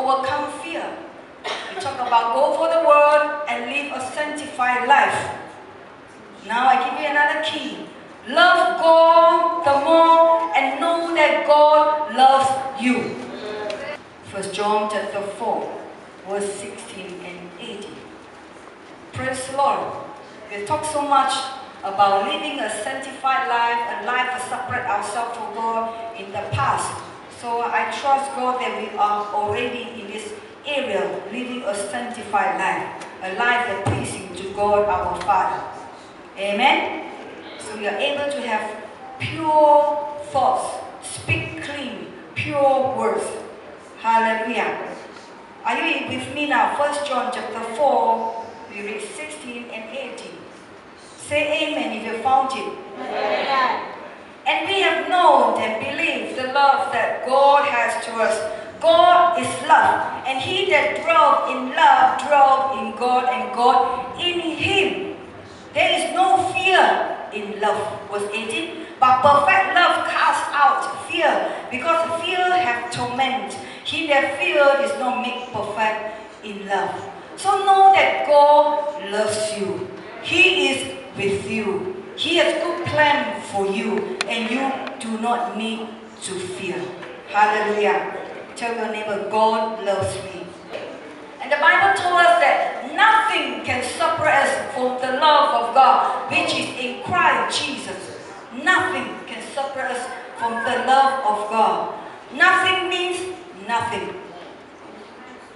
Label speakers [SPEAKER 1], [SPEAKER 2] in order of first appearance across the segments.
[SPEAKER 1] overcome fear. We talk about go for the word and live a sanctified life. Now I give you another key. Love God the more and know that God loves you. 1 John chapter 4, verse 16 and 18. Praise the Lord. We talk so much about living a sanctified life, a life to separate ourselves from God in the past. So I trust God that we are already in this area, living a sanctified life, a life that pleasing to God our Father. Amen? So we are able to have pure thoughts, speak clean, pure words. Hallelujah. Are you with me now? 1 John chapter 4, we read 16 and 18. Say amen if you found it. Amen. And we have known and believed the love that God has to us. God is love, and he that dwelleth in love dwelleth in God, and God in him. There is no fear in love, verse 18. But perfect love casts out fear, because fear hath torment. He that feareth is not made perfect in love. So know that God loves you. He is with you. He has good plan for you, and you do not need to fear. Hallelujah. Tell your neighbor, God loves me. And the Bible told us that nothing can separate us from the love of God, which is in Christ Jesus. Nothing can separate us from the love of God. Nothing means nothing.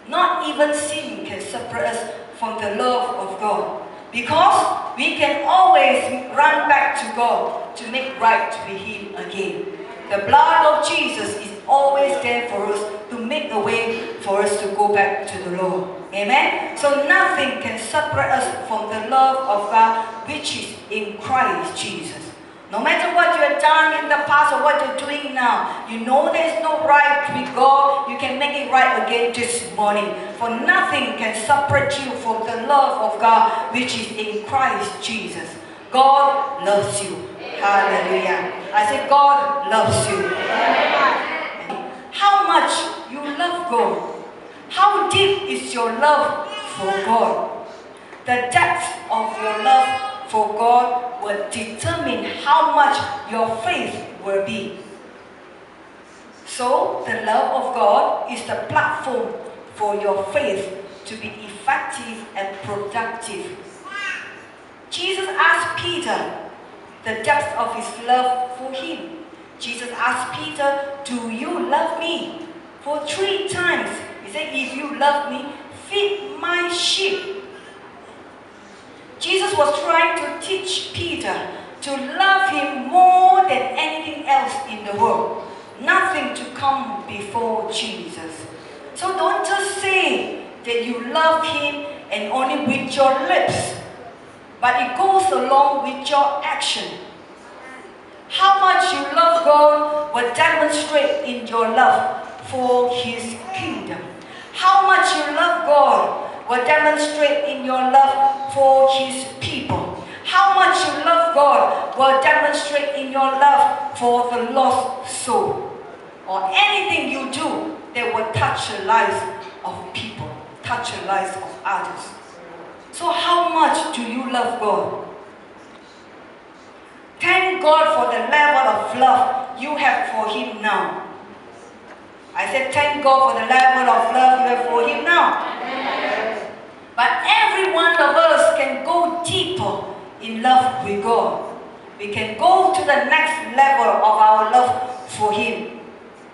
[SPEAKER 1] Not even sin can separate us from the love of God. Because we can always run back to God to make right with him again. The blood of Jesus is always there for us to make a way for us to go back to the Lord. Amen? So nothing can separate us from the love of God, which is in Christ Jesus. No matter what you have done in the past or what you're doing now, you know there is no right with God. You can make it right again this morning. For nothing can separate you from the love of God, which is in Christ Jesus. God loves you. Hallelujah. I say God loves you. How much you love God. How deep is your love for God? The depth of your love for God will determine how much your faith will be. So, the love of God is the platform for your faith to be effective and productive. Jesus asked Peter the depth of his love for him. Jesus asked Peter, do you love me? For 3 times. He said, if you love me, feed my sheep. Jesus was trying to teach Peter to love him more than anything else in the world. Nothing to come before Jesus. So don't just say that you love him and only with your lips, but it goes along with your action. How much you love God will demonstrate in your love for his kingdom. How much you love God will demonstrate in your love for his people. How much you love God will demonstrate in your love for the lost soul. Or anything you do that will touch the lives of people, touch the lives of others. So how much do you love God? Thank God for the level of love you have for him now. I said thank God for the level of love you have for him now. But every one of us can go deeper in love with God. We can go to the next level of our love for him.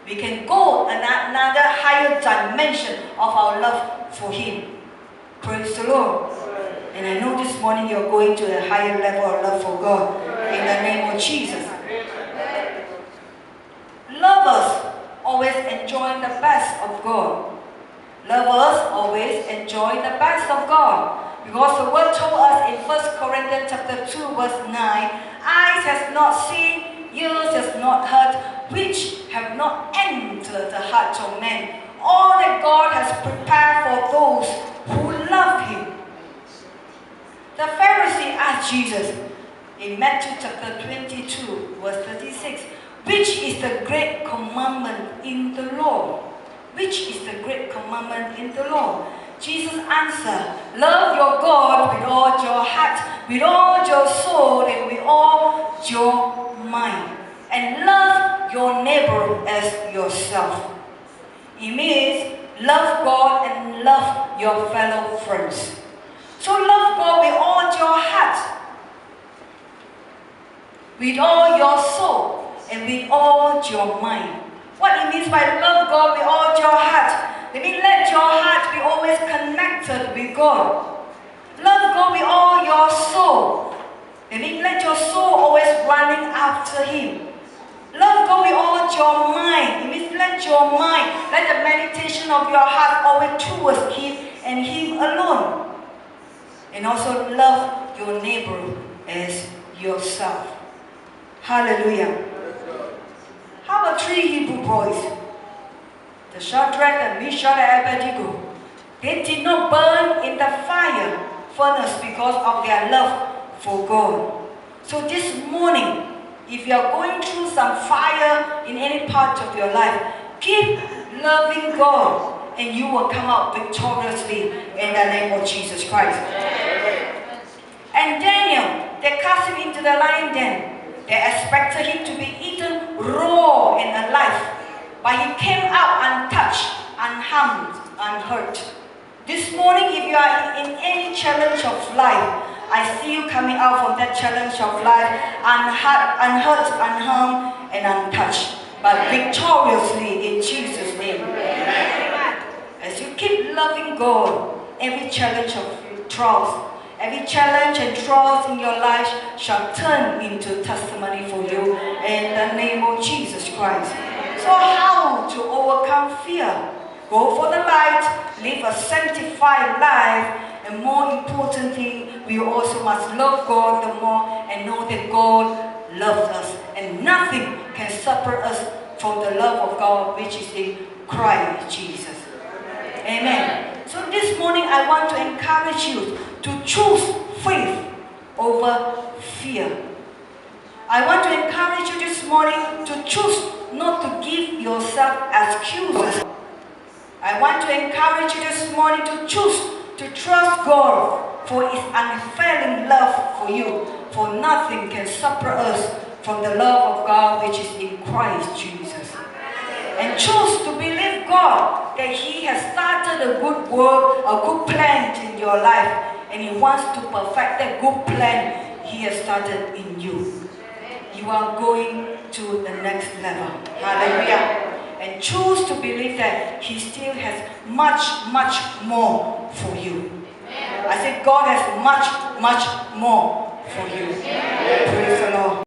[SPEAKER 1] We can go another higher dimension of our love for him. Praise the Lord. And I know this morning you're going to a higher level of love for God. In the name of Jesus. Lovers always enjoy the best of God. Lovers always enjoy the best of God. Because the word told us in 1 Corinthians chapter 2 verse 9, eyes has not seen, ears has not heard, which have not entered the heart of man. All that God has prepared for those who love him. The Pharisee asked Jesus in Matthew chapter 22 verse 36, which is the great commandment in the law? which is the great commandment in the law? Jesus answered, love your God with all your heart, with all your soul, and with all your mind. And love your neighbor as yourself. It means love God and love your fellow friends. So love God with all your heart, with all your soul, and with all your mind. What it means by love God with all your heart? It means let your heart be always connected with God. Love God with all your soul. It means let your soul always running after Him. Love God with all your mind. It means let your mind, let the meditation of your heart always towards Him and Him alone. And also love your neighbor as yourself. Hallelujah. How about 3 Hebrew boys? The Shadrach, the Meshach, and Abednego. They did not burn in the fire furnace because of their love for God. So this morning, if you are going through some fire in any part of your life, keep loving God and you will come out victoriously in the name of Jesus Christ. And Daniel, they cast him into the lion den. They expected him to be eaten raw and alive. But he came out untouched, unharmed, unhurt. This morning, if you are in any challenge of life, I see you coming out from that challenge of life unhurt, unharmed, and untouched, but victoriously in Jesus' name. As you keep loving God, every challenge of trials, every challenge and trials in your life shall turn into testimony for you in the name of Jesus Christ. So how to overcome fear? Go for the light, live a sanctified life, and more importantly, we also must love God the more and know that God loves us. And nothing can separate us from the love of God, which is in Christ Jesus. Amen. So this morning I want to encourage you to choose faith over fear. I want to encourage you this morning to choose not to give yourself excuses. I want to encourage you this morning to choose to trust God for His unfailing love for you. For nothing can separate us from the love of God which is in Christ Jesus. And choose to believe God that He has started a good work, a good plan in your life. And He wants to perfect that good plan He has started in you. You are going to the next level. Hallelujah. And choose to believe that He still has much, much more for you. I said God has much, much more for you. Praise the Lord.